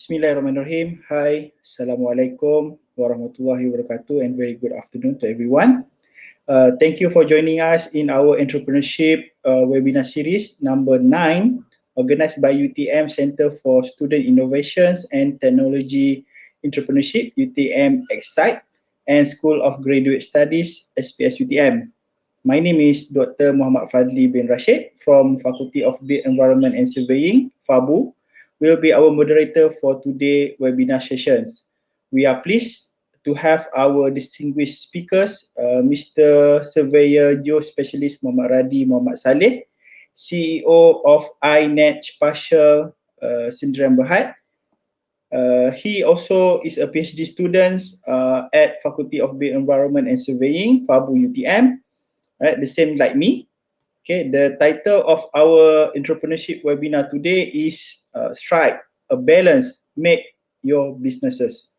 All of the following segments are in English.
Bismillahirrahmanirrahim. Hi, Assalamualaikum warahmatullahi wabarakatuh, and very good afternoon to everyone. Thank you for joining us in our entrepreneurship webinar series number 9, organized by UTM Center for Student Innovations and Technology Entrepreneurship, UTM Excite, and School of Graduate Studies, SPS UTM. My name is Dr. Muhammad Fadli bin Rashid from Faculty of Built Environment and Surveying, FABU, will be our moderator for today's webinar sessions. We are pleased to have our distinguished speakers, Mr. Surveyor Geospecialist Muhammad Radi Muhammad Saleh, CEO of iNet Partial Sdn Bhd. He also is a PhD student at Faculty of Built Environment and Surveying, FABU UTM, right? The same like me. Okay, the title of our entrepreneurship webinar today is Strike a Balance, Make Your Businesses.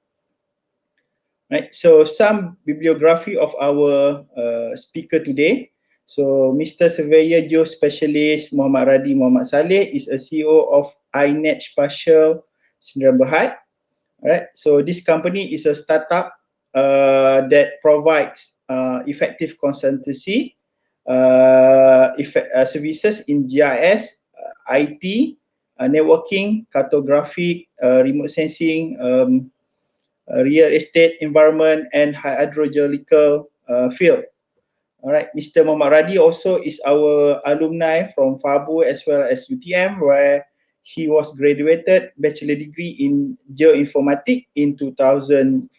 Right, so some bibliography of our speaker today. So Mr. Surveyor Geospecialist Muhammad Radi Muhammad Saleh is a CEO of iNet Partial Sdn Bhd. Right, so this company is a startup that provides effective consultancy services in GIS, IT, networking, cartography, remote sensing, real estate, environment, and hydrogeological field. All right, Mr. Muhammad Radi also is our alumni from FABU as well as UTM, where he was graduated bachelor degree in geoinformatics in 2014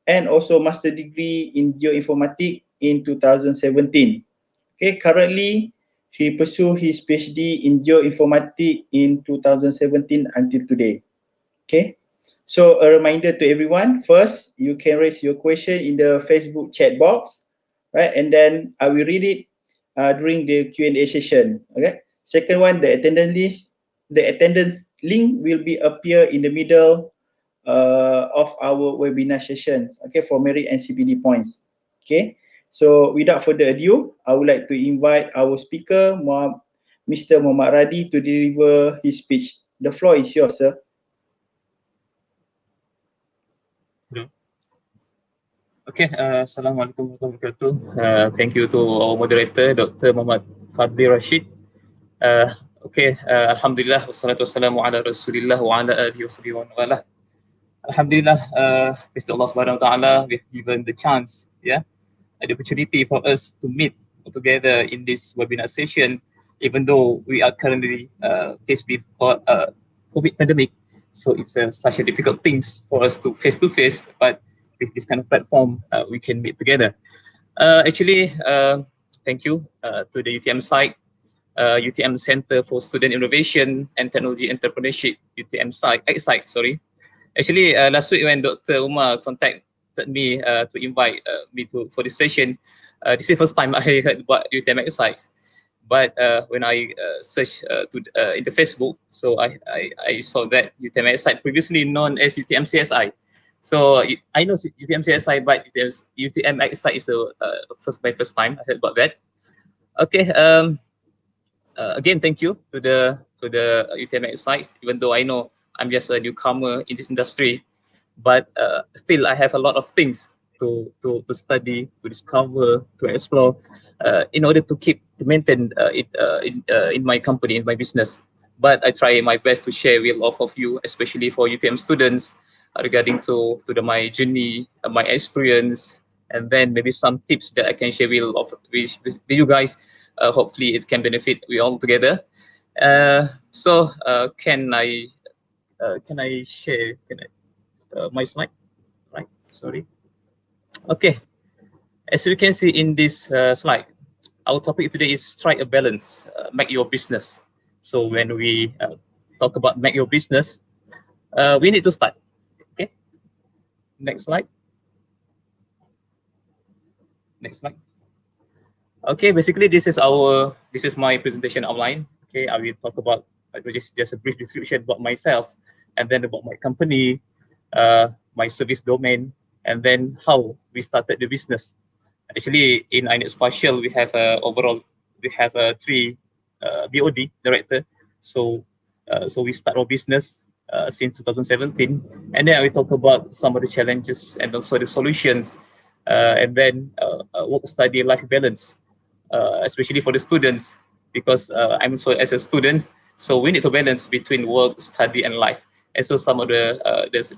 and also master degree in geoinformatics in 2017. Okay, currently he pursue his PhD in geoinformatics in 2017 until today. Okay, so a reminder to everyone, first you can raise your question in the Facebook chat box, right, and then I will read it during the Q&A session. Okay, second one, the attendance link will be appear in the middle of our webinar sessions, okay, for merit and CPD points. Okay, so without further ado, I would like to invite our speaker, Mr. Muhammad Radi, to deliver his speech. The floor is yours, sir. Okay, Assalamualaikum warahmatullahi wabarakatuh. Thank you to our moderator, Dr. Muhammad Fadli Rashid. Alhamdulillah, wassalatu wassalamu ala rasulillah wa ala alihi wa sahbihi wa wala. Alhamdulillah, Mr. Allah Subhanahu wa Ta'ala, we've given the chance, the opportunity for us to meet together in this webinar session, even though we are currently faced with COVID pandemic. So it's such a difficult things for us to face, but with this kind of platform, we can meet together. Thank you to the UTM site, UTM Center for Student Innovation and Technology Entrepreneurship, UTM site, sorry. Actually, last week when Dr. Umar contacted me to invite me for this session, this is the first time I heard about UTM site. But when I searched into Facebook, so I saw that UTM site previously known as UTM CSI. So I know UTM CSI, but UTM site is my first time I heard about that. Okay. Again, thank you to the UTM sites. Even though I know I'm just a newcomer in this industry, but still I have a lot of things to study, to discover, to explore, in order to maintain it in my company, in my business. But I try my best to share with all of you, especially for UTM students, regarding to my journey, my experience, and then maybe some tips that I can share with you guys. Hopefully, it can benefit we all together. Can I share my slide? Right. Sorry. Okay. As you can see in this slide, our topic today is strike a balance, make your business. So when we talk about make your business, we need to start. Okay. Next slide. Next slide. Okay. Basically, this is my presentation outline. Okay. I will talk about just a brief description about myself, and then about my company, my service domain, and then how we started the business. Actually, in iNet Partial, we have three BOD director. So we start our business since 2017, and then I will talk about some of the challenges and also the solutions, and then work study life balance, especially for the students, because I'm also as a student, so we need to balance between work, study, and life. And so some of the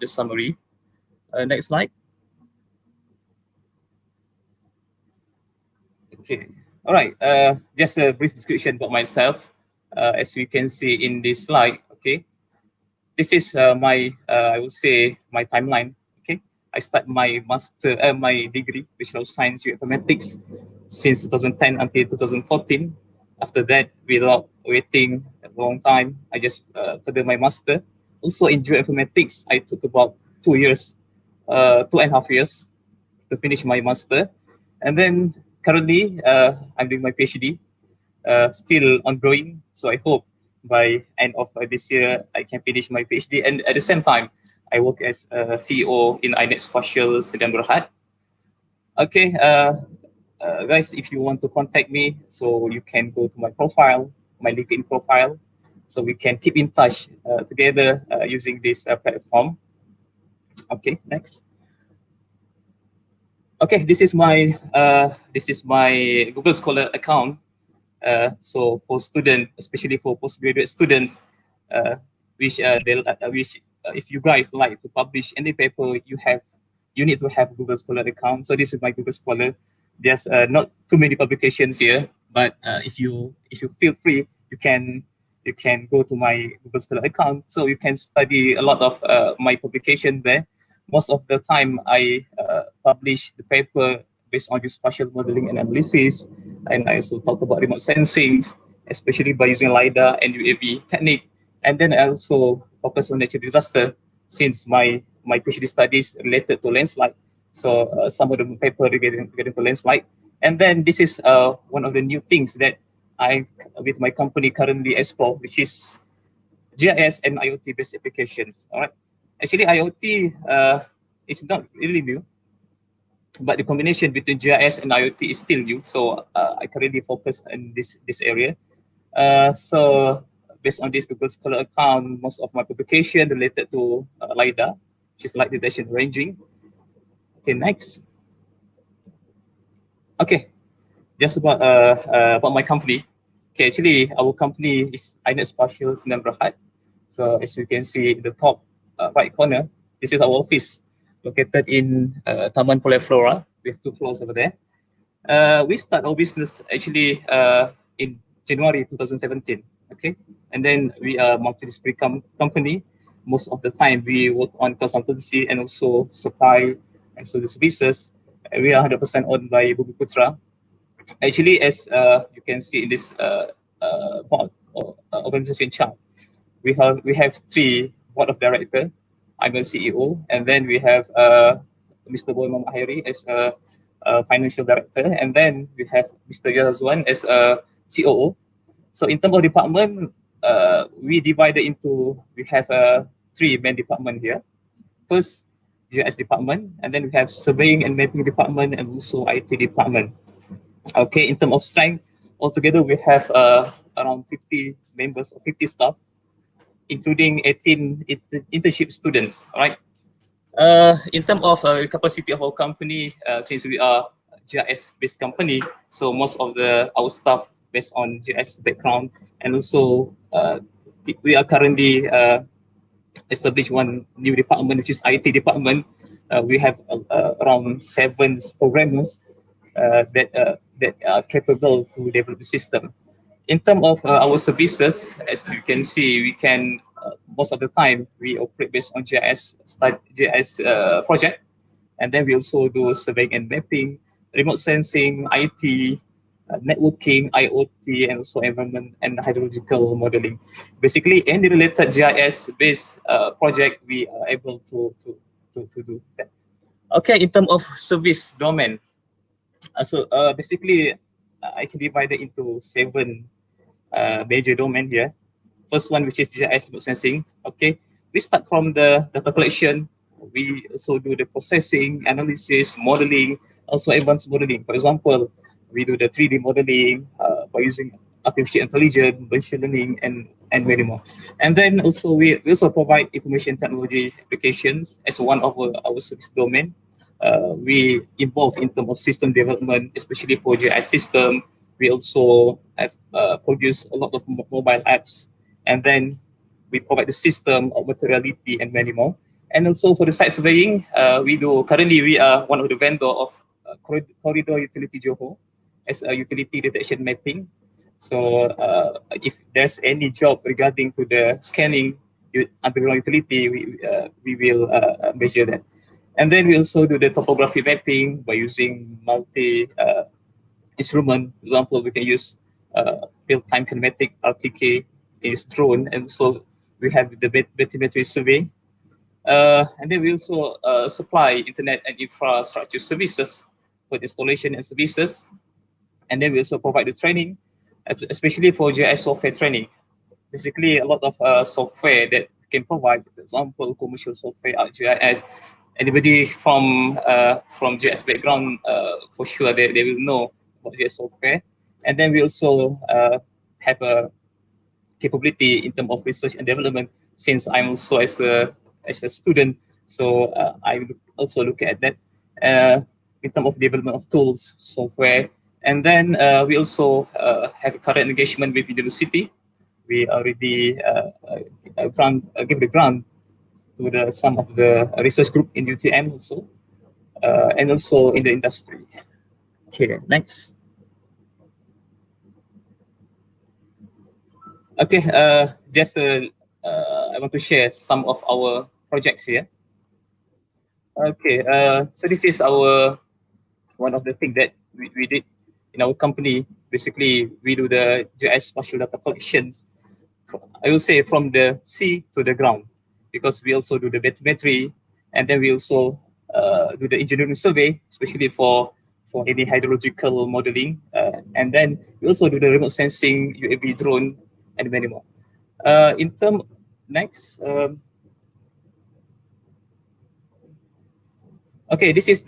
summary. Next slide. Okay. All right. Just a brief description about myself. As we can see in this slide. Okay. This is my I would say my timeline. Okay. I start my degree, Bachelor of Science in Mathematics, since 2010 until 2014. After that, without waiting a long time, I just further my master. Also in geoinformatics, I took about 2 years, 2.5 years to finish my master, and then currently I'm doing my PhD, still ongoing. So I hope by end of this year I can finish my PhD, and at the same time I work as a CEO in iNet Spatial Sedang Berhad. Okay, guys, if you want to contact me, so you can go to my profile, my LinkedIn profile, so we can keep in touch together using this platform. Okay, next. Okay, this is my Google Scholar account. So for students, especially for postgraduate students, which if you guys like to publish any paper, you need to have Google Scholar account. So this is my Google Scholar. There's not too many publications here, but if you feel free, you can go to my Google Scholar account. So you can study a lot of my publication there. Most of the time, I publish the paper based on the spatial modeling and analysis, and I also talk about remote sensing, especially by using LiDAR and UAV technique. And then I also focus on natural disaster, since my PhD studies related to landslide. So some of the paper regarding to landslide. And then this is one of the new things that I, with my company, currently explore, which is GIS and IoT based applications. All right. Actually, IoT is not really new, but the combination between GIS and IoT is still new. So I currently focus on this area. So based on this Google Scholar account, most of my publication related to LiDAR, which is light detection ranging. Okay, next. Okay, just about my company. Okay, actually our company is iNet Spatial Sedang Berhad. So as you can see in the top right corner, this is our office located in Taman Pulau Flora. We have 2 floors over there. We start our business actually in January 2017. Okay, and then we are multidisciplinary company. Most of the time we work on consultancy and also supply and so the services. We are 100% owned by Bumi Putra. Actually, as you can see in this board or organization chart, we have 3 board of director. I'm a CEO, and then we have Mr. Boy Mamahiri as a financial director, and then we have Mr. Yazwan as a COO. So in terms of department, we divided into, we have 3 main department here. First, GIS department, and then we have surveying and mapping department, and also IT department. Okay, in terms of strength, altogether we have around 50 members or 50 staff, including 18 internship students. All right. In terms of capacity of our company, since we are GIS-based company, so most of our staff based on GIS background, and also we are currently established one new department, which is IT department. We have around 7 programmers that are capable to develop the system. In terms of our services, as you can see, we can most of the time we operate based on GIS project, and then we also do surveying and mapping, remote sensing, IT, networking, IoT, and also environment and hydrological modeling. Basically, any related GIS-based project, we are able to do that. Okay, in terms of service domain, basically, I can divide it into 7 major domain here. First one, which is GIS remote sensing. Okay, we start from the data collection. We also do the processing, analysis, modeling, also advanced modeling. For example, we do the 3D modeling by using artificial intelligence, machine learning, and many more. And then also we also provide information technology applications as one of our service domain. We involve in terms of system development, especially for GIS system. We also have produced a lot of mobile apps, and then we provide the system of materiality and many more. And also for the site surveying, we are one of the vendor of corridor utility Johor as a utility detection mapping. So if there's any job regarding to the scanning underground utility, we will measure that. And then we also do the topography mapping by using multi instrument. For example, we can use real-time kinematic RTK, we can use drone, and so we have the bathymetry survey. And then we also supply internet and infrastructure services for the installation and services. And then we also provide the training, especially for GIS software training. Basically, a lot of software that we can provide, for example, commercial software, ArcGIS. Anybody from GIS background, for sure, they will know about GIS software. And then we also have a capability in terms of research and development, since I'm also as a student, so I also look at that in terms of development of tools, software. And then we also have a current engagement with university. We already give the grant to some of the research group in UTM also, and also in the industry. Okay, next. Okay, I want to share some of our projects here. Okay, so this is our one of the things that we did in our company. Basically, we do the GIS spatial data collections. I will say from the sea to the ground, because we also do the bathymetry, and then we also do the engineering survey, especially for any hydrological modeling, and then we also do the remote sensing, UAV drone, and many more. In term next. Okay, this is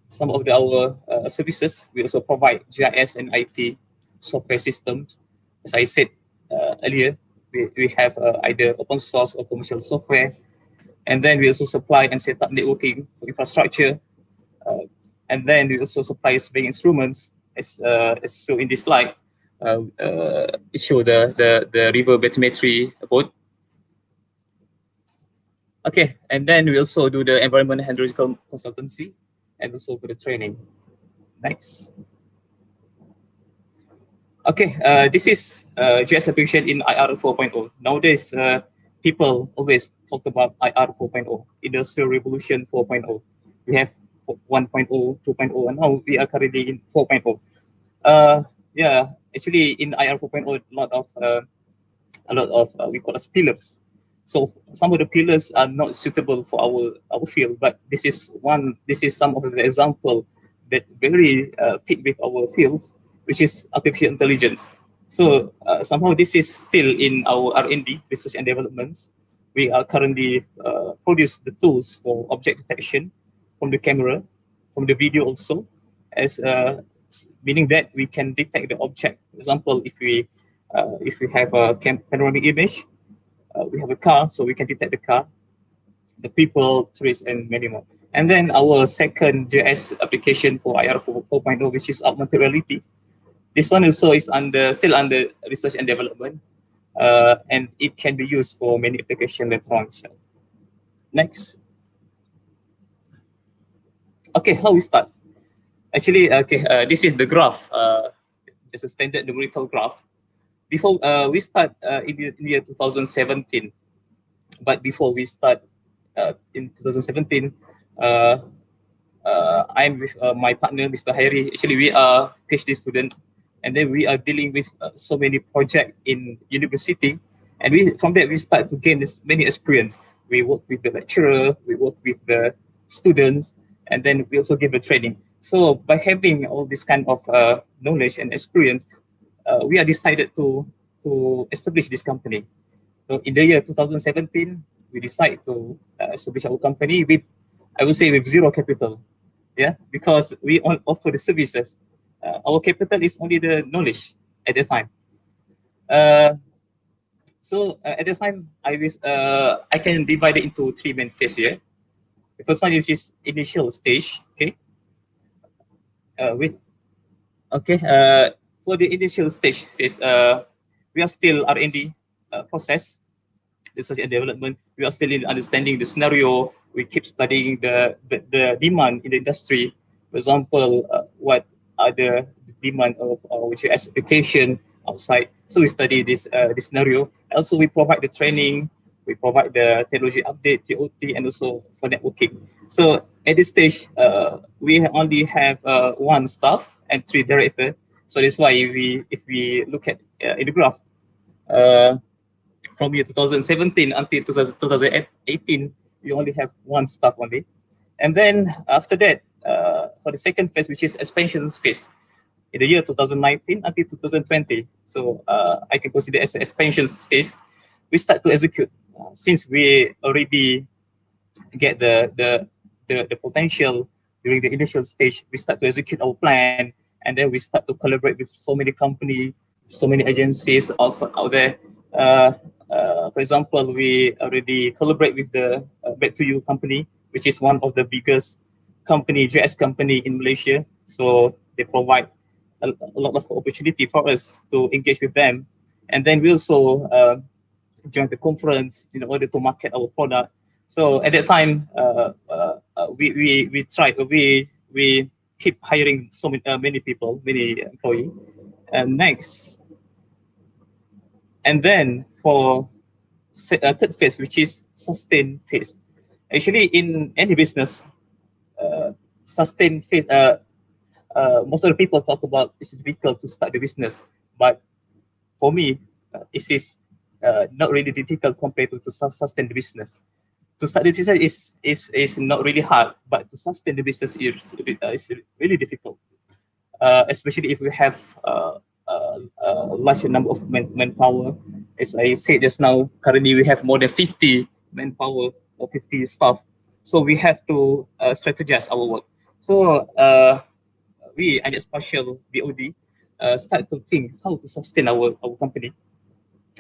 some of our services. We also provide GIS and IT software systems. As I said earlier, we have either open source or commercial software. And then we also supply and set up networking infrastructure. And then we also supply surveying instruments, as shown in this slide. It shows the river bathymetry boat. Okay, and then we also do the environment hydrological consultancy and also for the training. Next. Okay, this is GIS application in IR 4.0. Nowadays, people always talk about IR 4.0, Industrial Revolution 4.0. We have 1.0, 2.0, and now we are currently in 4.0. Yeah, actually in IR 4.0, a lot of we call as pillars. So some of the pillars are not suitable for our field, but this is some of the example that very fit with our fields, which is artificial intelligence. So somehow this is still in our R&D, research and developments. We are currently produce the tools for object detection from the camera, from the video also, as meaning that we can detect the object. For example, if we have a panoramic image, we have a car, so we can detect the car, the people, trees, and many more. And then our second GIS application for IR 4.0, which is augmented reality. This one also is still under research and development, and it can be used for many applications later on. Next. Okay, how we start? Actually, okay, this is the graph, just a standard numerical graph. Before we start in the year 2017, but before we start in 2017, I'm with my partner, Mr. Hairi. Actually, we are PhD student, and then we are dealing with so many projects in university, and from that we start to gain many experience. We work with the lecturer, we work with the students, and then we also give the training. So by having all this kind of knowledge and experience, we are decided to establish this company. So in the year 2017, we decide to establish our company with, I would say, with zero capital. Yeah, because we offer the services. Our capital is only the knowledge at the time. At the time, I can divide it into three main phases here. The first one, which is initial stage. Okay. With okay. For the initial stage phase, we are still R&D process, research and development. We are still in understanding the scenario. We keep studying the demand in the industry. For example, what are the demand of which is application outside. So we study this scenario. Also, we provide the training. We provide the technology update, TOT, and also for networking. So at this stage, we only have one staff and three director. So that's why if we look at in the graph, uh, from year 2017 until 2018, we only have one staff only. And then after that, for the second phase, which is expansion phase, in the year 2019 until 2020, so I can consider as an expansion phase, we start to execute. Since we already get the potential during the initial stage, we start to execute our plan, and then we start to collaborate with so many companies, so many agencies also out there. Uh, for example, we already collaborate with the Back to You company, which is one of the biggest company, JS company in Malaysia. So they provide a lot of opportunity for us to engage with them. And then we also join the conference in order to market our product. So at that time, we tried, we keep hiring so many people, many employees. And next, and then for third phase, which is sustain phase. Actually, in any business, sustain phase, most of the people talk about it's difficult to start the business, but for me, it is not really difficult compared to sustain the business. To start the business is not really hard, but to sustain the business is really difficult, especially if we have a large number of manpower. As I said just now, currently we have more than 50 manpower or 50 staff. So we have to strategize our work. So we, as partial BOD, start to think how to sustain our company.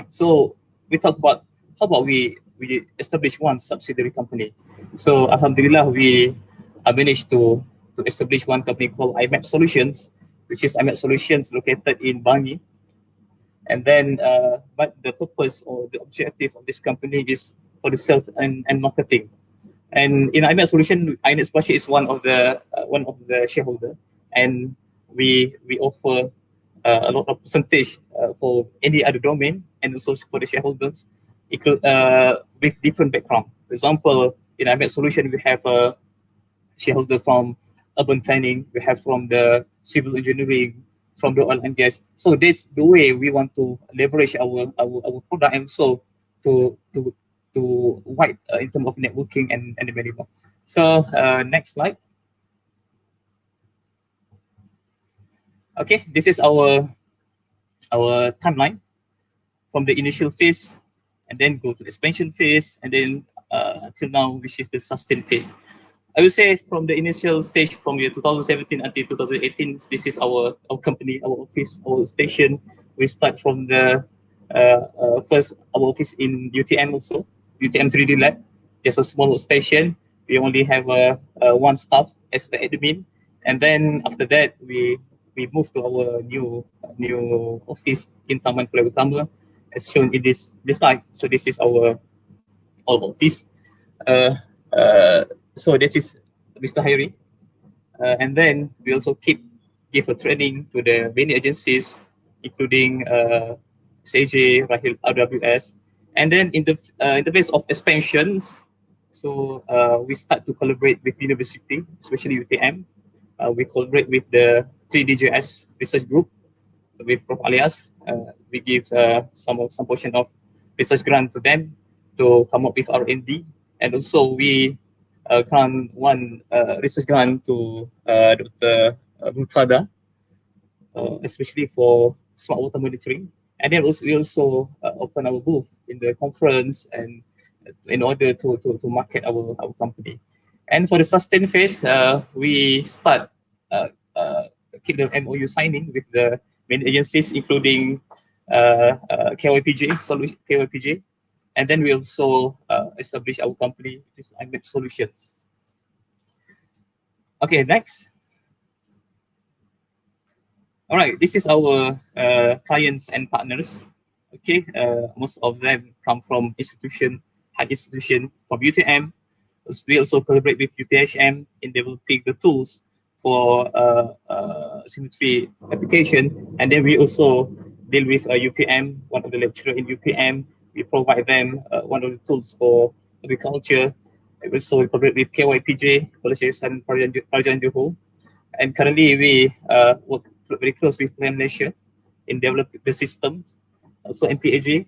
So we talk about how about we establish one subsidiary company. So Alhamdulillah, we managed to establish one company called IMAP Solutions, which is IMAP Solutions located in Bangi. And then, but the purpose or the objective of this company is for the sales and marketing. And in IMAP Solution, IMAP Solution is one of the shareholder, and we offer a lot of percentage for any other domain, and also for the shareholders with different background. For example, in IMAP Solution, we have a shareholder from urban planning, we have from the civil engineering, from the oil and gas. So that's the way we want to leverage our product, and so to wide in terms of networking and many more. So next slide. Okay, this is our timeline from the initial phase, and then go to the expansion phase, and then until now, which is the sustain phase. I would say from the initial stage, from year 2017 until 2018, this is our company, our office, our station. We start from the first our office in UTM also, UTM 3D Lab, just a small station. We only have one staff as the admin, and then after that we moved to our new office in Taman Pulau Utama, as shown in this slide. So this is our old office. Uh, uh, so this is Mr. Hayri. And then we also give a training to the many agencies, including SAJ, Rahil, RWS. And then in the phase of expansions, so we start to collaborate with university, especially UTM. We collaborate with the 3DJS research group with Prof. Alias. We give some portion of research grant to them to come up with R&D, and also we grant one research grant to Dr. Murtada, especially for smart water monitoring. And then also, we also open our booth in the conference, and in order to market our company. And for the sustain phase, we start uh, uh, keep the MOU signing with the main agencies, including KYPJ solution, KYPJ, and then we also establish our company, which is IMAP Solutions. Okay, next. All right, this is our clients and partners. Okay, most of them come from high institution from UTM. We also collaborate with UTHM in developing the tools for symmetry application, and then we also deal with UPM, one of the lecturer in UPM. We provide them one of the tools for agriculture. We also collaborate with KYPJ, Coalition Parajan Johor, and currently we work very close with Plan Malaysia in developing the systems, also NPAJ.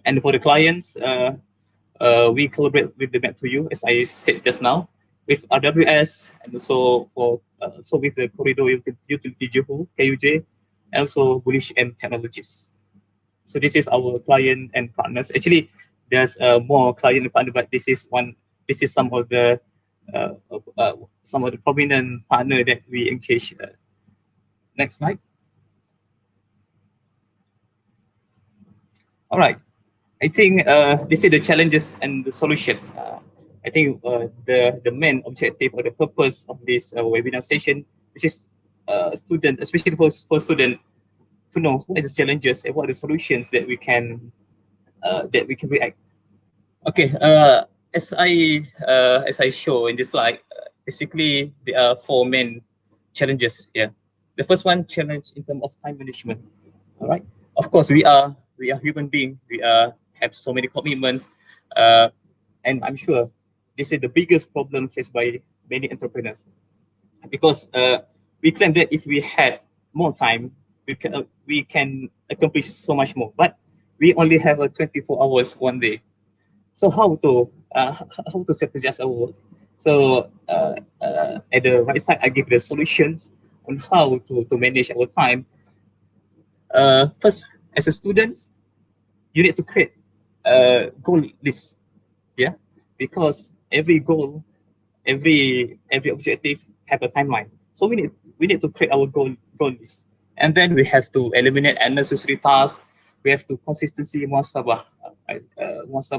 And for the clients, we collaborate with the Map to You, as I said just now, with RWS, and also for so with the Corridor Utility Johor, KUJ, and also Bullish M Technologies. So this is our client and partners. Actually, there's more client and partner, but this is one. This is uh, some of the prominent partner that we engage. Next slide. All right. I think this is the challenges and the solutions. I think the main objective or the purpose of this webinar session, which is students, especially for students, to know what are the challenges and what are the solutions that we can react. Okay, as I show in this slide, basically there are four main challenges here. The first one, challenge in terms of time management. All right. Of course, we are human beings. We have so many commitments, and I'm sure this is the biggest problem faced by many entrepreneurs, because we claim that if we had more time, we can accomplish so much more. But we only have a 24 hours one day. So how to strategize our work? So at the right side, I give the solutions on how to manage our time. First, as a student, you need to create a goal list, yeah, because every goal, every objective have a timeline. So we need to create our goal list, and then we have to eliminate unnecessary tasks. We have to consistency muhasabah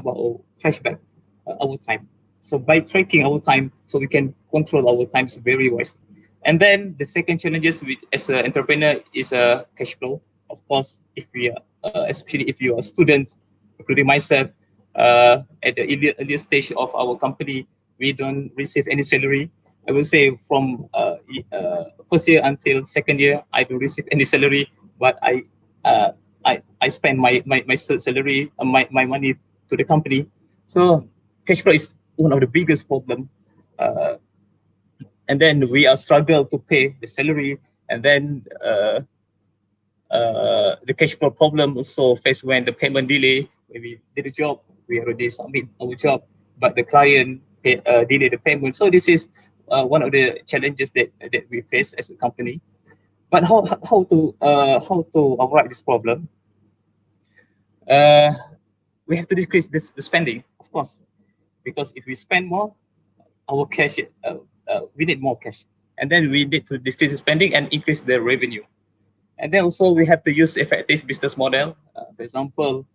or flashback our time. So by tracking our time, so we can control our times very wisely. And then the second challenges with as an entrepreneur is a cash flow. Of course, if we are, especially if you are students, including myself, at the earlier stage of our company, we don't receive any salary. I will say from first year until second year, I don't receive any salary, but uh, I spend my salary, my money to the company. So cash flow is one of the biggest problem. Uh, and then we are struggle to pay the salary, and then the cash flow problem also faced when the payment delay. When we did a job, we already submit our job, but the client delay the payment. So this is one of the challenges that we face as a company. But how to avoid this problem? Uh, we have to decrease the spending, of course, because if we spend more, our cash, we need more cash, and then we need to decrease the spending and increase the revenue. And then also we have to use effective business model. For example,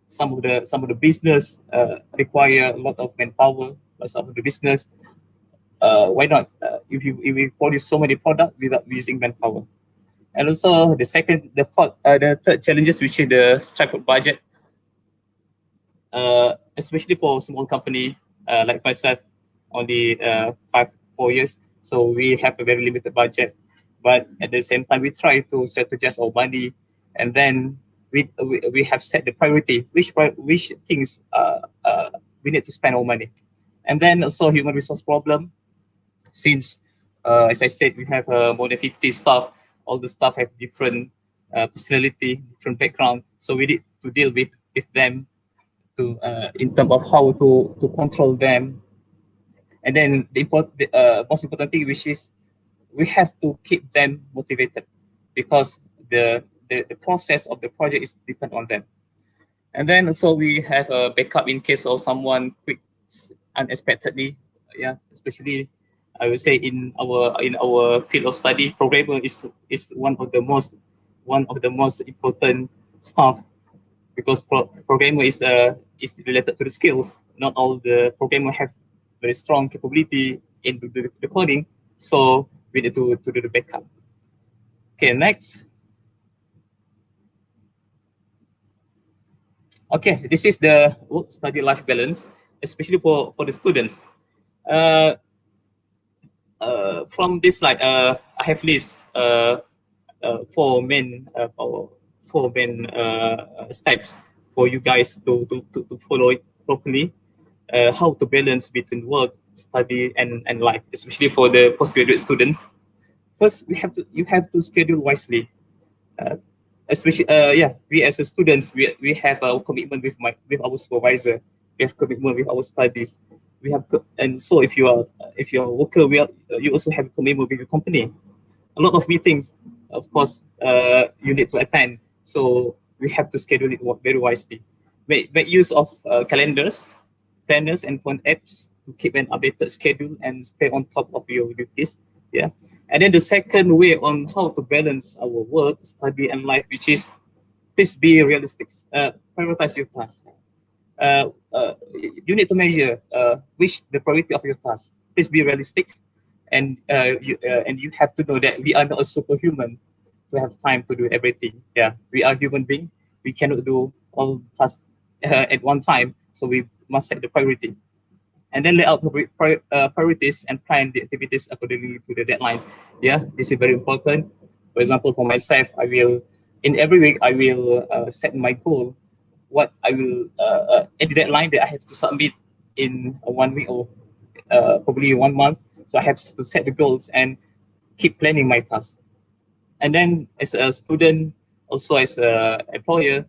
some of the business require a lot of manpower, but some of the business, why not? If we produce so many products without using manpower. And also the third challenges, which is the strict budget, especially for small company like myself, only 4 years. So we have a very limited budget, but at the same time, we try to strategize our money, and then we have set the priority, which things we need to spend our money, and then also human resource problem. Since as I said, we have more than 50 staff. All the staff have different personality, different background, so we need to deal with them to in terms of how to control them. And then the most important thing, which is we have to keep them motivated, because the process of the project is depend on them. And then also we have a backup in case of someone quits unexpectedly. Yeah, especially I would say in our field of study, programmer is one of the most important staff, because programmer is related to the skills. Not all the programmer have very strong capability in the coding, so we need to do the backup. Okay, next. Okay, this is the work study life balance, especially for the students. Uh, from this slide, I have list four main steps for you guys to follow it properly. How to balance between work, study, and life, especially for the postgraduate students. First, you have to schedule wisely. Uh, Especially, we as a students, we have our commitment with our supervisor. We have commitment with our studies. And so if you're a worker, you also have commitment with your company. A lot of meetings, of course, you need to attend. So we have to schedule it very wisely. Make use of calendars, planners, and phone apps to keep an updated schedule and stay on top of your duties. Yeah. And then the second way on how to balance our work, study, and life, which is please be realistic. Prioritize your tasks. You need to measure which the priority of your task. Please be realistic, and you have to know that we are not a superhuman to have time to do everything. Yeah, we are human being. We cannot do all the tasks at one time, so we must set the priority, and then lay out priorities and plan the activities accordingly to the deadlines. Yeah, this is very important. For example, for myself, I will in every week I will set my goal, what I will at the deadline that I have to submit in 1 week or probably 1 month. So I have to set the goals and keep planning my tasks. And then as a student, also as a employer,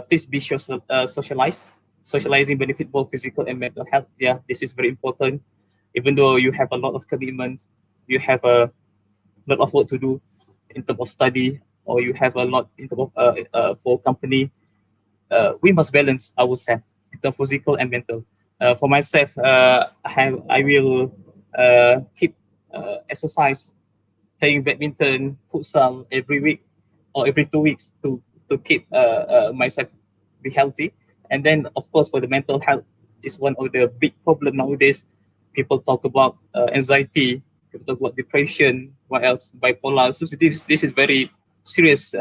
please be socialized. Socializing benefit both physical and mental health. Yeah, this is very important. Even though you have a lot of commitments, you have a lot of work to do in terms of study, or you have a lot in terms of for company, we must balance ourselves in terms of physical and mental. For myself, I will keep exercise, playing badminton, futsal every week or every 2 weeks to keep myself be healthy. And then, of course, for the mental health is one of the big problem nowadays. People talk about anxiety, people talk about depression, what else, bipolar. So this is very serious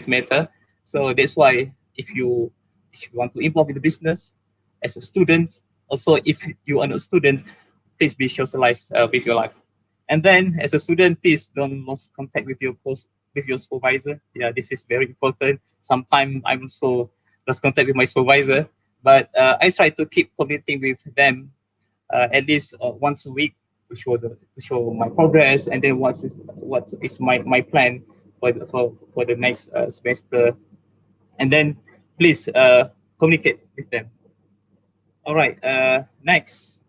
matter. So that's why if you want to involve in the business as a student, also if you are not a student, please be socialized with your life. And then as a student, please don't lose contact with your with your supervisor. Yeah, this is very important. Sometimes I'm also lost contact with my supervisor, but I try to keep communicating with them at least once a week to show my progress, and then what is my plan for the next semester. And then please communicate with them. All right, next.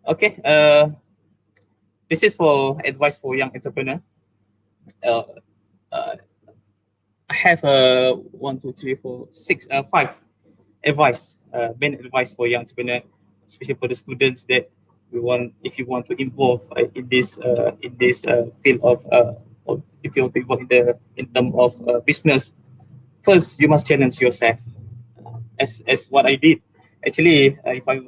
Okay, this is for advice for young entrepreneur. Uh, uh, I have one, two, three, four, six, five advice, main advice for young entrepreneur, especially for the students that we want. If you want to involve in this field of if you want to involve in term of business, first you must challenge yourself. As what I did. Actually, if I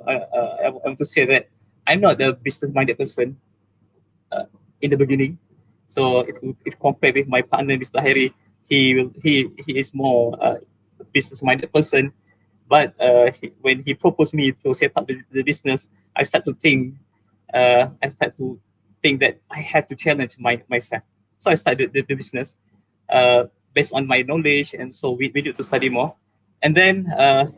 want to say that I'm not a business-minded person uh, in the beginning. So if compared with my partner, Mr. Harry, he is more business-minded person. But when he proposed me to set up the business, I start to think that I have to challenge myself. So I started the business based on my knowledge, and so we need to study more. And then,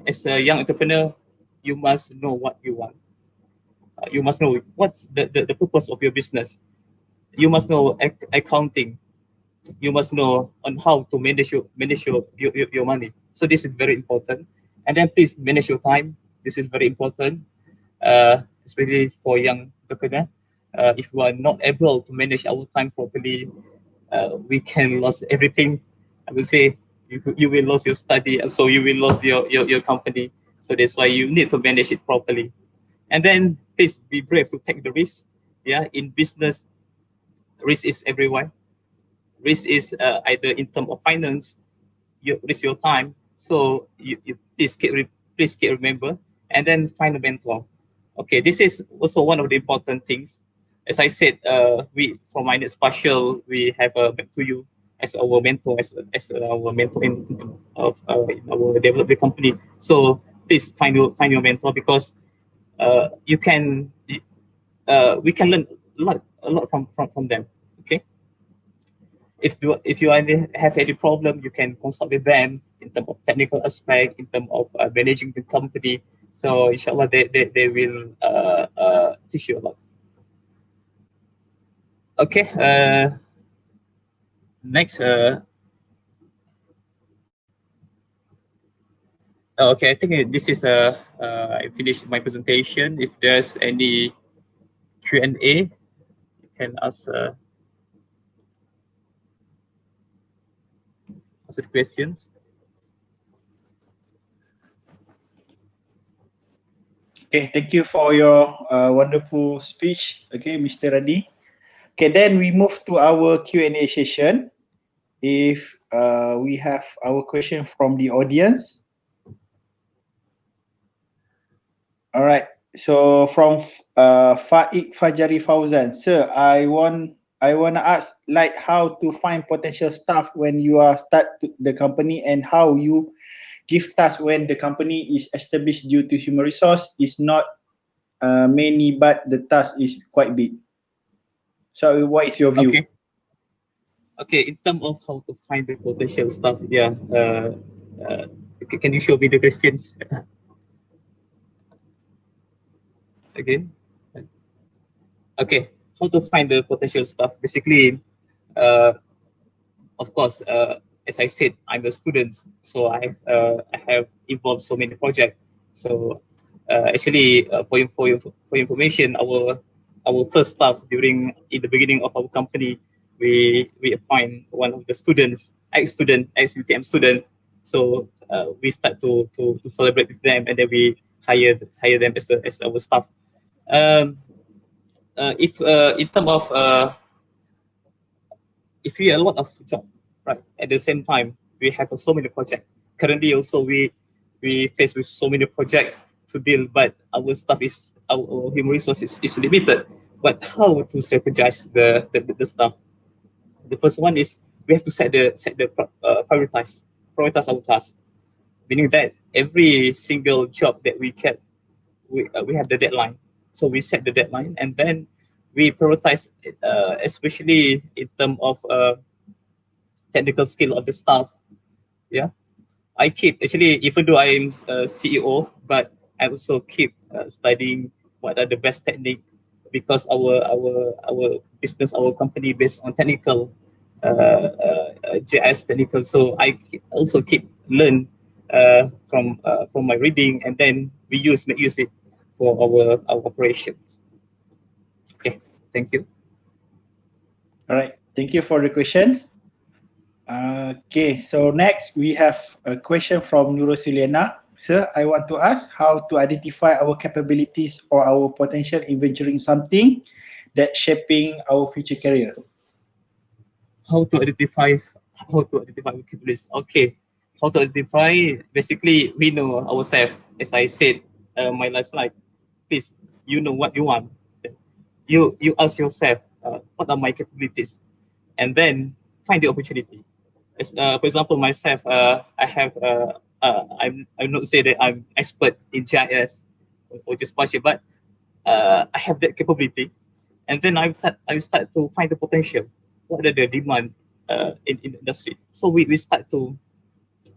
as a young entrepreneur, you must know what you want. You must know what's the purpose of your business. You must know accounting. You must know on how to manage your money. So this is very important. And then please manage your time. This is very important, especially for young entrepreneur. If we are not able to manage our time properly, we can lose everything. I would say you will lose your study, and so you will lose your company. So that's why you need to manage it properly. And then please be brave to take the risk. Yeah, in business, risk is everywhere. risk is either in terms of finance, you risk your time. So you please keep remember, and then find a mentor. Okay, this is also one of the important things. As I said, we from my next partial, we have back to you as our mentor, as our mentor in our development company. So please find your mentor, because you can we can learn a lot from them. Okay, if you have any problem, you can consult with them in terms of technical aspect, in terms of managing the company. So inshallah, they will teach you a lot. Okay. Next. Okay, I think this is I finished my presentation. If there's any Q&A, you can ask the questions. Okay, thank you for your wonderful speech. Okay, Mr. Radi. Okay, then we move to our Q&A session. If we have our question from the audience. All right. So from Faik Fajari Fauzan, sir, I want to ask like how to find potential staff when you are the company, and how you give tasks when the company is established due to human resource is not many, but the task is quite big. So what is your view? Okay. Okay, in terms of how to find the potential staff, yeah. Can you show me the questions again? Okay, how to find the potential staff? Basically, uh, of course, as I said, I'm a student, so I have involved so many projects. So actually, for information, our first staff during in the beginning of our company, we appoint one of the students, ex UTM student. So we start to collaborate with them, and then we hire them as our staff. Um, if in terms of if we have a lot of job, right? At the same time, we have so many projects. Currently, also we face with so many projects to deal, but our human resources is limited. But how to strategize the stuff? The first one is we have to prioritize our task, meaning that every single job that we get, we have the deadline. So we set the deadline, and then we prioritize, especially in terms of technical skill of the staff. Yeah, I keep actually, even though I'm a CEO, but I also keep studying what are the best technique, because our business, our company based on technical, JS technical. So also keep learn from my reading, and then we make use it for our operations. Okay, thank you. All right. Thank you for the questions. Okay, so next we have a question from Nurosiliana. Sir, I want to ask how to identify our capabilities or our potential in venturing something that shaping our future career. How to identify capabilities. Okay, how to identify? Basically, we know ourselves. As I said, my last slide. Please, you know what you want. You ask yourself, what are my capabilities, and then find the opportunity. For example, myself, I'm not say that I'm expert in GIS or just partial, but I have that capability, and then I start to find the potential. What are the demand in the industry? So we start to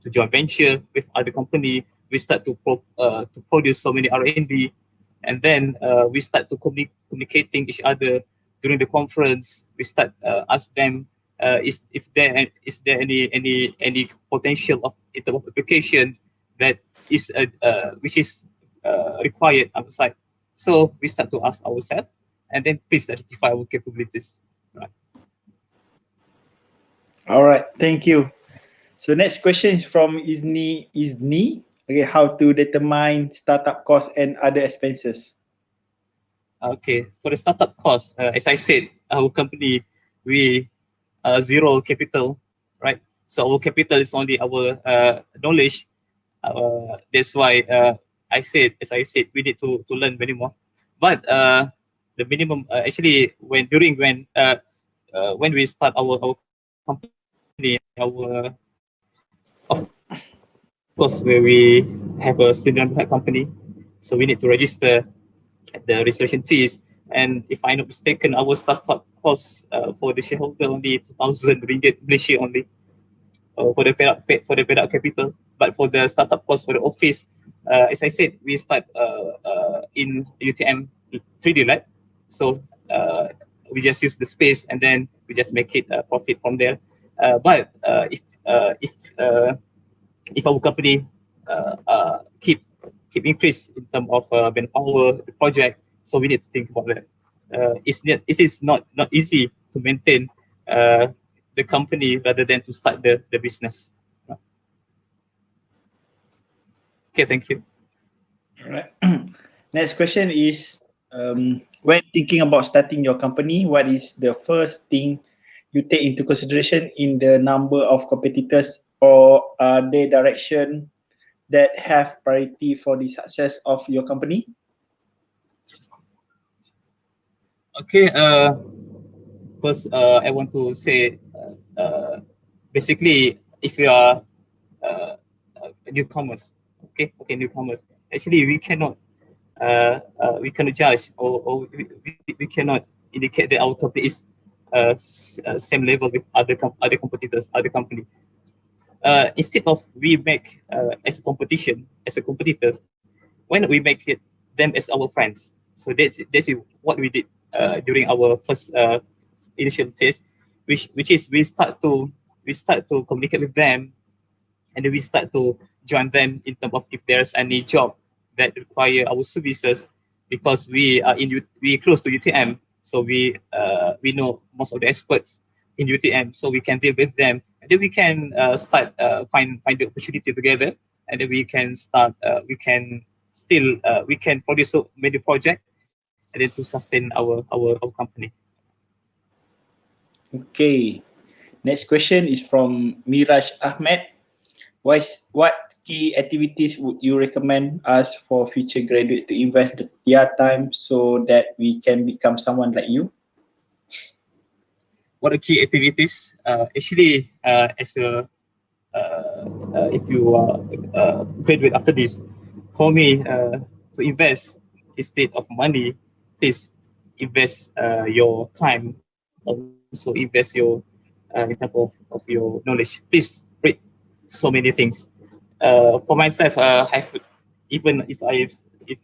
joint venture with other company. We start to produce so many R&D, and then we start to communicating each other during the conference. We start ask them is there any potential of in terms of application that is which is required outside. So we start to ask ourselves, and then please identify our capabilities. Right. All right, thank you. So next question is from Isni. Okay, how to determine startup costs and other expenses. Okay, for the startup cost, as I said, our company we zero capital, right? So our capital is only our knowledge. That's why as I said, we need to learn many more. But the minimum actually when we start our company, of course, where we have a student company, so we need to register the registration fees. And if I'm not mistaken, our startup cost for the shareholder only 2,000 ringgit Malaysia only for the paid up capital. But for the startup cost for the office, as I said, we start in UTM 3D lab. So we just use the space and then we just make it profit from there. But if our company keep increase in terms of manpower, the project, so we need to think about that. It is not easy to maintain uh, the company rather than to start the business. Okay, thank you. All right. Next question is, when thinking about starting your company, what is the first thing you take into consideration in the number of competitors, or are there direction that have priority for the success of your company? Okay, first I want to say basically if you are uh, newcomers, newcomers, actually we cannot judge or we cannot indicate that our company is same level with other competitors, other company. Instead of we make as a competition, as a competitors, why not we make it them as our friends? So that's what we did during our first initial phase, which is we start to communicate with them, and then we start to join them in terms of if there's any job that require our services, because we close to UTM, so we know most of the experts in UTM, so we can deal with them, and then we can start find the opportunity together, and then we can start we can produce so many projects and then to sustain our company. Okay. Next question is from Miraj Ahmed. What key activities would you recommend us for future graduate to invest their time so that we can become someone like you? What are key activities? Actually, as a if you graduate after this, for me to invest instead of money, please invest your time, also invest your in terms of your knowledge. Please read so many things. For myself, have even if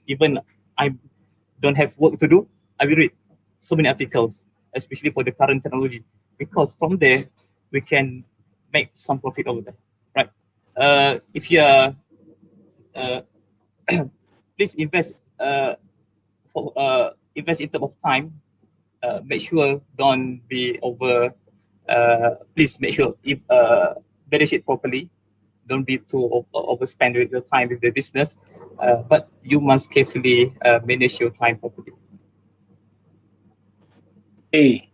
even I don't have work to do, I will read so many articles, especially for the current technology, because from there we can make some profit over there, right? If you are, uh, please invest in terms of time. Make sure don't be over. Please make sure if manage it properly. Don't be too overspend with your time with the business, but you must carefully manage your time properly. Okay.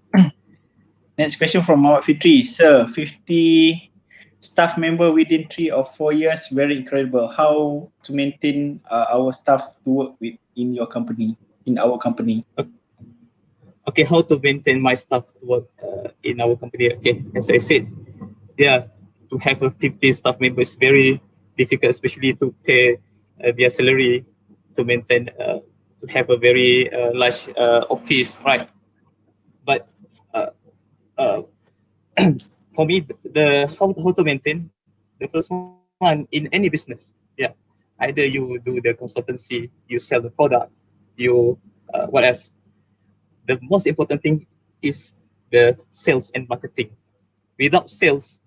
Next question from Muhammad Fitri. Sir, 50 staff member within 3 or 4 years, very incredible. How to maintain our staff to work with in your company, in our company? Okay, how to maintain my staff to work in our company? Okay, as I said, yeah, to have a 50 staff members very difficult, especially to pay their salary, to maintain to have a very large office, right? But uh, uh, for me, the how to maintain the first one in any business, yeah, either you do the consultancy, you sell the product, you what else? The most important thing is the sales and marketing. Without sales,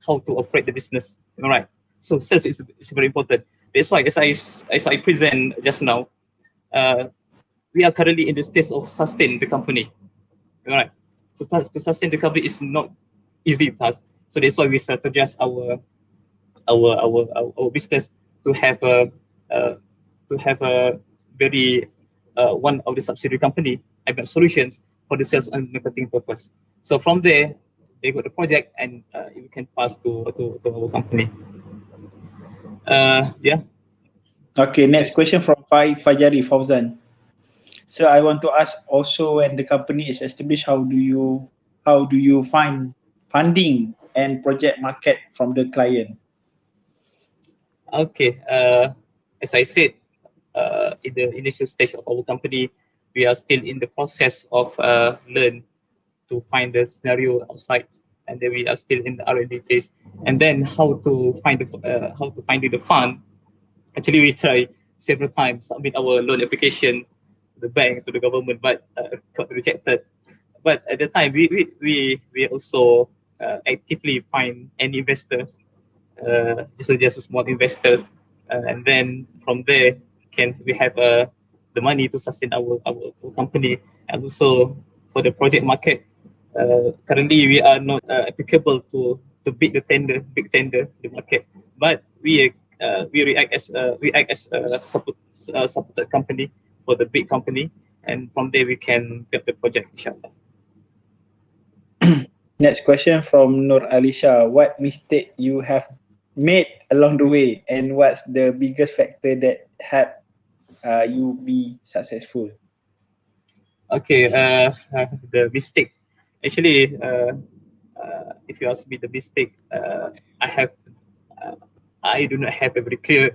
how to operate the business. All right. So sales is very important. That's why, as I present just now, uh, we are currently in the stage of sustain the company. All right. To sustain the company is not easy task. So that's why we strategize our business to have a uh, to have a very one of the subsidiary company, IBM Solutions, for the sales and marketing purpose. So from there, they got the project, and we can pass to our company. Yeah. Okay, next question from Fajari Fauzan. So I want to ask also, when the company is established, how do you find funding and project market from the client? Okay. As I said, in the initial stage of our company, we are still in the process of learn to find the scenario outside, and then we are still in the R&D phase. And then how to find the fund. Actually, we try several times submit our loan application to the bank, to the government, but got rejected. But at the time, we also actively find any investors, just a small investors, and then from there can we have the money to sustain our company. And also for the project market, currently we are not applicable to bid the tender, big tender, the market, but we act as a supported company for the big company, and from there we can get the project, inshallah. Next question from Nur Alisha. What mistake you have made along the way, and what's the biggest factor that had you be successful? Okay, the mistake. Actually, if you ask me the mistake, I have, uh, I do not have a very clear.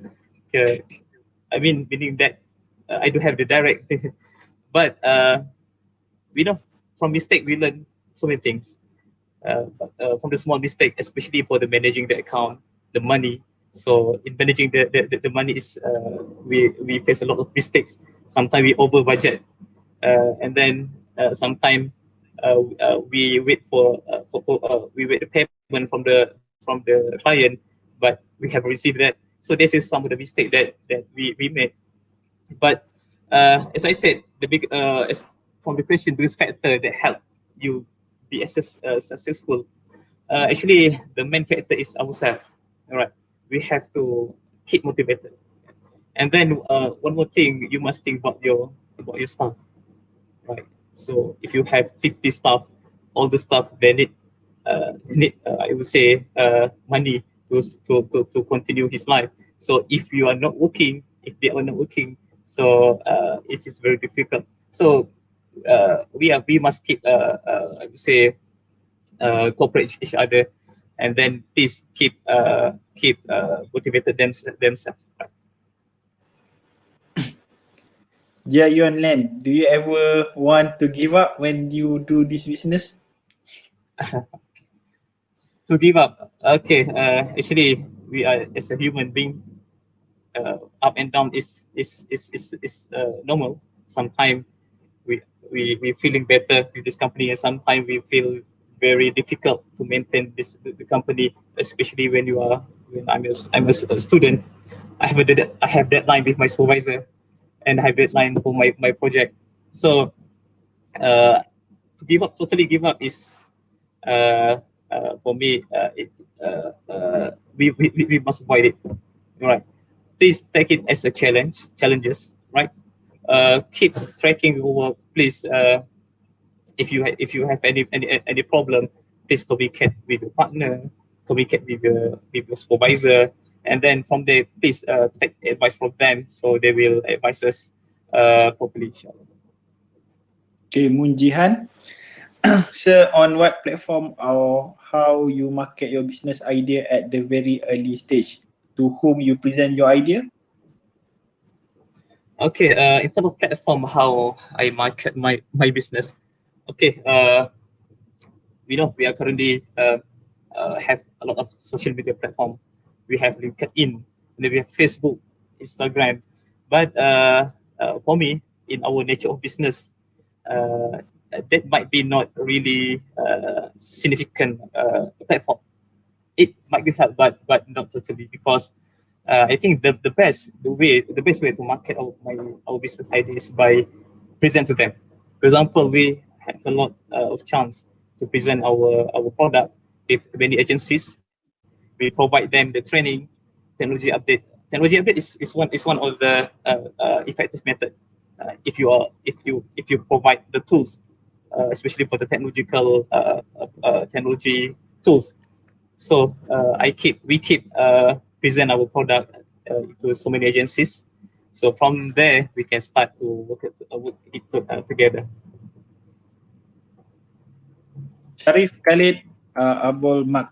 I mean, meaning that I do have the direct, but we know from mistake we learn so many things. From the small mistake, especially for the managing the account, the money. So in managing the money is we face a lot of mistakes. Sometimes we over budget, and then sometimes we wait we wait the payment from the client, but we have received that. So this is some of the mistake that we made. But as I said, the big from the question, biggest factor that help you be successful. Actually, the main factor is ourselves. All right, we have to keep motivated. And then one more thing, you must think about your staff, right? So if you have 50 staff, all the staff they need I would say money to continue his life. So if you are not working, if they are not working, so it is very difficult. So we must keep I would say cooperate each other, and then please keep motivated themselves. Yeah, you and Len, do you ever want to give up when you do this business? To give up. Okay, actually, we are as a human being, up and down is normal. Sometimes we feeling better with this company, and sometimes we feel very difficult to maintain the company, especially when I'm a student. I have deadline with my supervisor, and I have deadline for my project. So uh, to give up, totally give up is uh, for me. We must avoid it. Right. Please take it as a challenges, right? Keep tracking your work. Please, if you have any problem, please communicate with your partner, communicate with your supervisor, and then from there, please take advice from them, so they will advise us properly, inshallah. Okay, Munjihan. Sir, on what platform or how you market your business idea at the very early stage? To whom you present your idea? Okay, in terms of platform, how I market my business. Okay, we know we are currently have a lot of social media platform. We have LinkedIn, and then we have Facebook, Instagram. But for me, in our nature of business, uh, that might be not really significant platform. It might be helped, but not totally, because I think the best way to market our business idea is by present to them. For example, we have a lot of chance to present our product with many agencies. We provide them the training, technology update. Technology update is one of the effective method. If you provide the tools especially for the technology tools. So we keep present our product to so many agencies. So from there we can start to work it together. Sharif, Khalid, Abul Mak,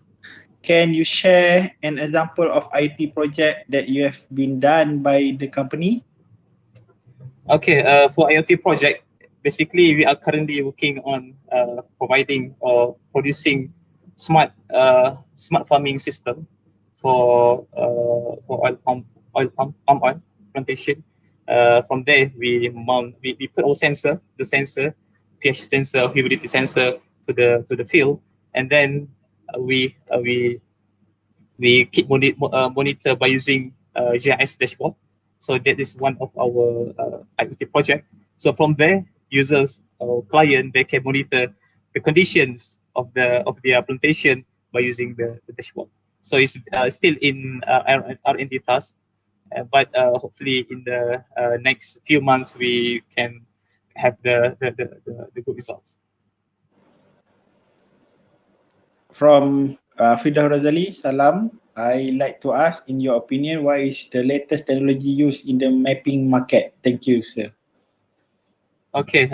can you share an example of IT project that you have been done by the company? Okay, for IoT project, basically we are currently working on providing or producing smart farming system for palm oil plantation. From there, we put our the sensor, pH sensor, humidity sensor to the field, and then we keep monitor by using GIS dashboard. So that is one of our IoT project. So from there, users or client they can monitor the conditions of their plantation by using the dashboard. So it's still in R&D task, but hopefully in the next few months we can have the good results. From Fidah Razali, salam. I like to ask, in your opinion, what is the latest technology used in the mapping market? Thank you, sir. Okay,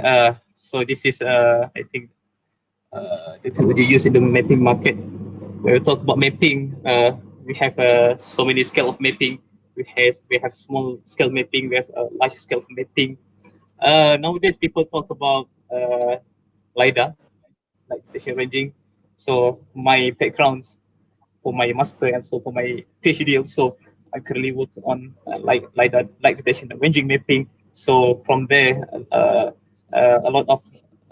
so this is I think the technology used in the mapping market. When we talk about mapping, we have so many scale of mapping. We have small scale mapping. We have large scale of mapping. Nowadays, people talk about lidar, like detection ranging. So my backgrounds for my master and so for my PhD also, I currently work on light detection and ranging mapping. So from there, a lot of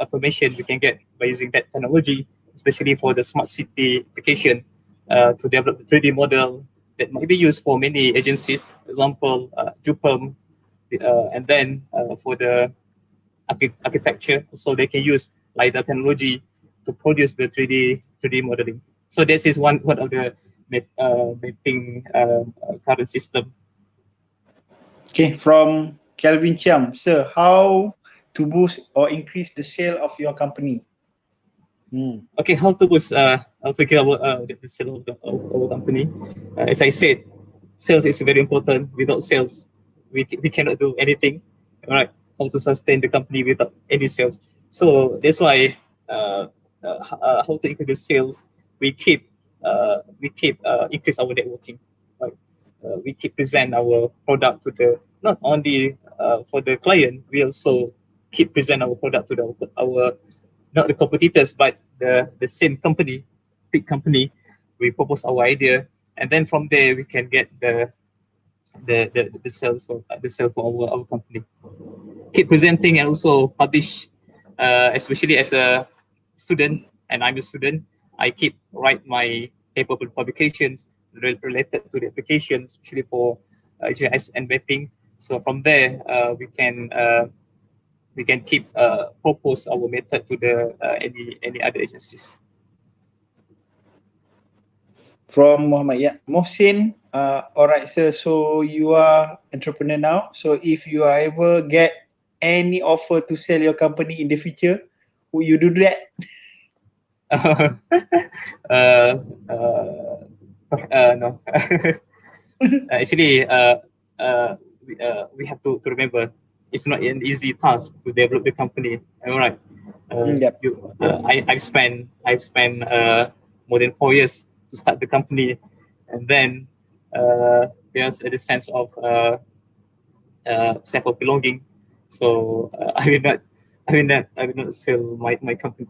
information we can get by using that technology, especially for the smart city application, to develop the 3D model that might be used for many agencies, for example, JUPEM, and then for the architecture, so they can use LiDAR technology to produce the 3D modeling. So this is one of the mapping current system. Okay, from Kelvin Chiam, sir, how to boost or increase the sale of your company? Okay, how to get the sale of our company. As I said, sales is very important. Without sales, we cannot do anything. All right, how to sustain the company without any sales. So that's why how to increase sales. We keep increase our networking. Right, we keep present our product to the not only for the client. We also keep present our product to our not the competitors, but the same company, big company. We propose our idea, and then from there we can get the sales for our company. Keep presenting and also publish, especially as a student, and I'm a student. I keep write my paper publications related to the application, especially for GIS and mapping. So from there, we can keep propose our method to the any other agencies. From Muhammad Mohsin, all right, sir. So you are entrepreneur now. So if you ever get any offer to sell your company in the future, will you do that? uh, no. Actually, we have to remember it's not an easy task to develop the company. All right. Yep. I've spent more than 4 years to start the company, and then there's a sense of sense of belonging. So I will not sell my company.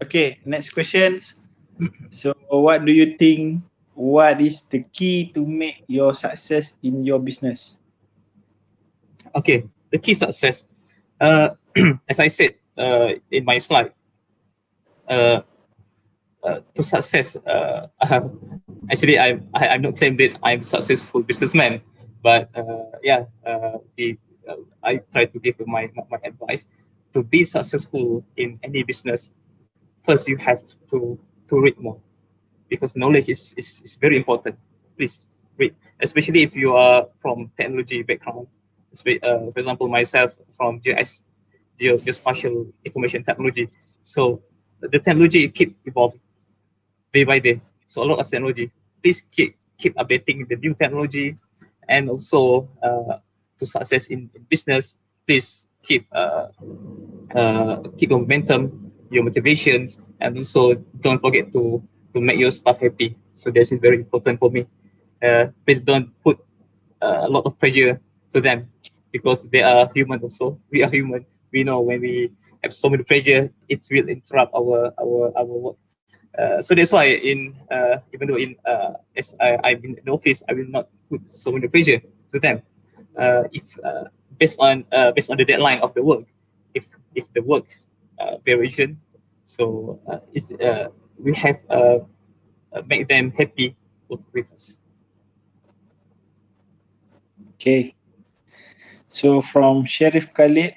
Okay, next questions. So what do you think? What is the key to make your success in your business? Okay, the key success, as I said in my slide, uh, to success. Actually, I'm not claimed that I'm successful businessman, but I try to give my advice to be successful in any business. First, you have to read more, because knowledge is very important. Please read, especially if you are from technology background. For example, myself from GIS, Geospatial Information Technology. So the technology keep evolving day by day. So a lot of technology. Please keep updating the new technology, and also to success in business. Please keep your momentum, your motivations, and also don't forget to make your staff happy. So this is very important for me. Please don't put a lot of pressure to them, because they are human also. We are human. We know when we have so many pressure, it will interrupt our work. So that's why even though as I'm in the office, I will not put so many pressure to them. If based on the deadline of the work, if the work variation, so we have make them happy work with us. Okay. So from Sheriff Khalid,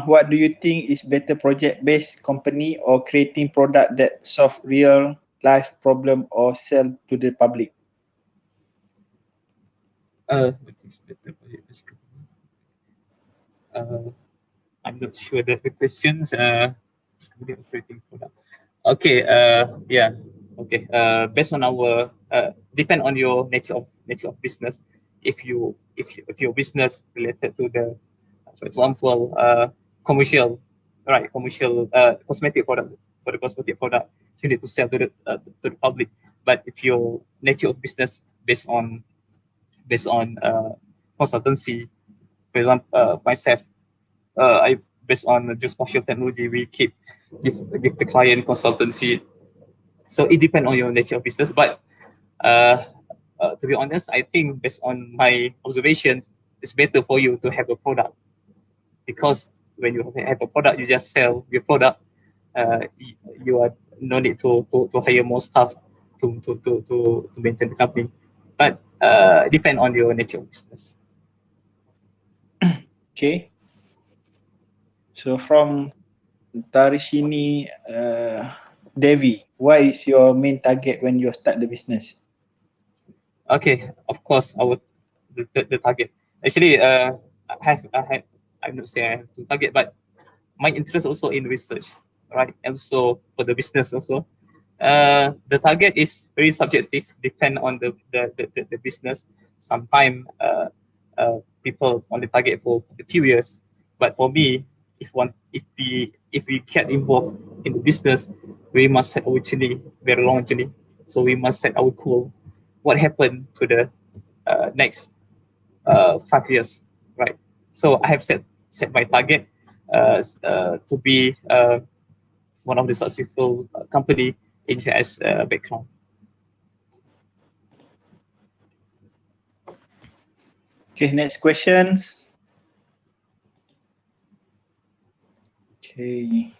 what do you think is better, project-based company or creating product that solve real life problem or sell to the public? What is better for you? Uh, I'm not sure that the questions operating product. Okay. Yeah. Okay. Based on our depend on your nature of business. If your business related to the, for example, commercial cosmetic product. For the cosmetic product, you need to sell to the public. But if your nature of business based on consultancy, for example, myself, I based on just partial technology, we give the client consultancy. So it depends on your nature of business. But uh, to be honest, I think based on my observations, it's better for you to have a product, because when you have a product, you just sell your product. You are no need to hire more staff to maintain the company. But depend on your nature of business. Okay. So from Tarishini Devi, what is your main target when you start the business? Okay, of course, the target. Actually, I'm not saying I have to target, but my interest also in research, right? And so for the business also, the target is very subjective, depend on the business. Sometimes people only target for a few years, but for me, if we get involved in the business, we must set our journey, very long journey. So we must set our goal. What happened to the next 5 years, right? So I have set my target to be one of the successful company in JS background. Okay, next questions. Okay.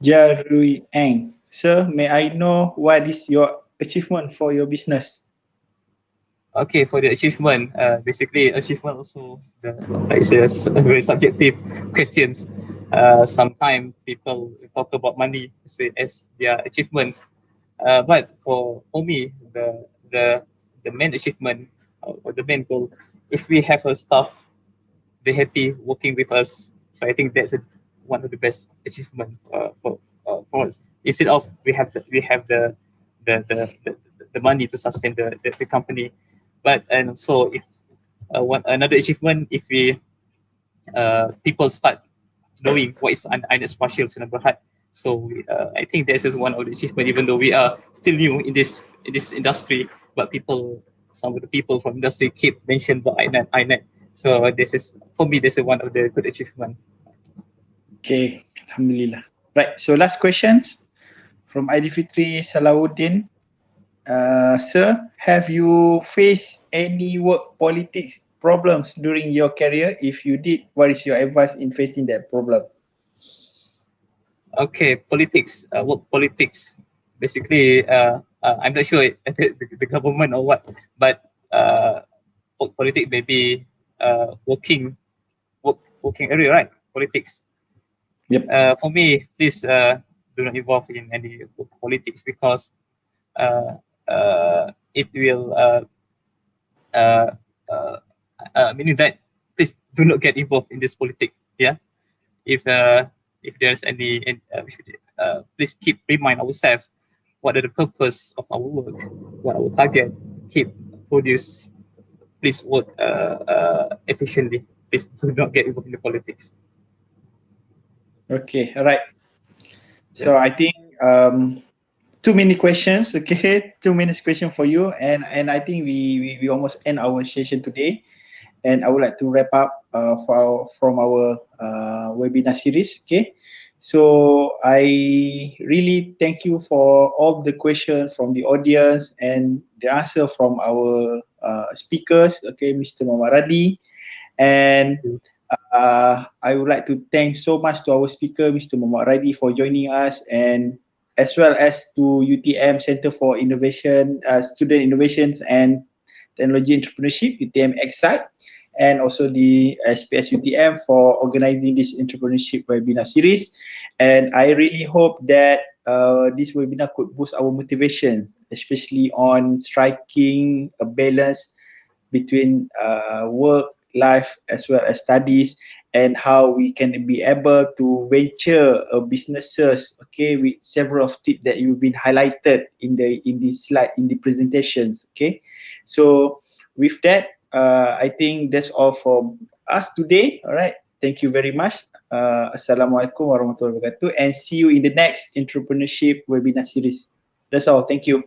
Jarui Eng. Sir, may I know what is your achievement for your business? Okay, for the achievement, basically achievement also a very subjective questions. Sometimes people talk about money as their achievements, but for me, the main achievement or the main goal, if we have a staff, they happy working with us. So I think that's one of the best achievement for us. Instead of we have the money to sustain the company, but and so if one another achievement, if we people start knowing what is an Ines partials in Berhad. So I think this is one of the achievement, even though we are still new in this industry, but some of the people from industry keep mention about INET. So this is for me, this is one of the good achievement. Okay, Alhamdulillah. Right, so last questions from ID Fitri Salahuddin. Sir, have you faced any work politics problems during your career? If you did, what is your advice in facing that problem? Okay, politics, work politics. Basically, I'm not sure the government or what, but work politics maybe working area, right? Politics. Yep. For me, please do not involve in any politics, because it will meaning that please do not get involved in this politics. Yeah, if there's any, please keep remind ourselves what are the purpose of our work, what our target, keep produce, please work efficiently. Please do not get involved in the politics. Okay, all right. Yeah. So I think too many questions. Okay, too many questions for you, and I think we almost end our session today. And I would like to wrap up from our webinar series. Okay, so I really thank you for all the questions from the audience and the answer from our speakers. Okay, Mr. Mamaradi, and I would like to thank so much to our speaker, Mr. Muhammad Radi, for joining us, and as well as to UTM Center for Innovation, Student Innovations and Technology Entrepreneurship, UTM Excite, and also the SPS UTM for organizing this entrepreneurship webinar series. And I really hope that this webinar could boost our motivation, especially on striking a balance between work, life, as well as studies, and how we can be able to venture businesses. Okay, with several of tips that you've been highlighted in the slide in the presentations. Okay, so with that, I think that's all from us today. All right. Thank you very much. Assalamualaikum warahmatullahi wabarakatuh, and see you in the next entrepreneurship webinar series. That's all. Thank you.